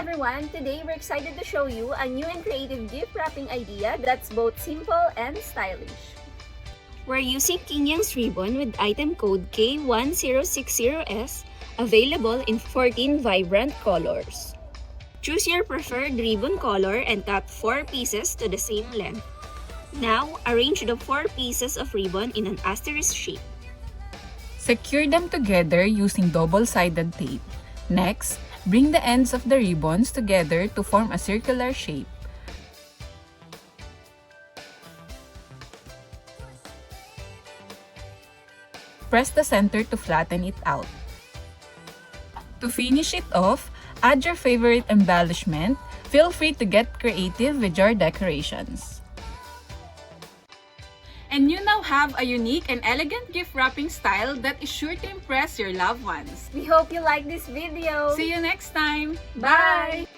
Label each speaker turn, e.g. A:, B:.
A: Everyone, today we're excited to show you a new and creative gift wrapping idea that's both simple and stylish. We're using King Young's ribbon with item code K1060S, available in 14 vibrant colors. Choose your preferred ribbon color and cut 4 pieces to the same length. Now, arrange the 4 pieces of ribbon in an asterisk shape.
B: Secure them together using double-sided tape. Next, bring the ends of the ribbons together to form a circular shape. Press the center to flatten it out. To finish it off, add your favorite embellishment. Feel free to get creative with your decorations. And you now have a unique and elegant gift wrapping style that is sure to impress your loved ones.
A: We hope you like this video.
B: See you next time!
A: Bye!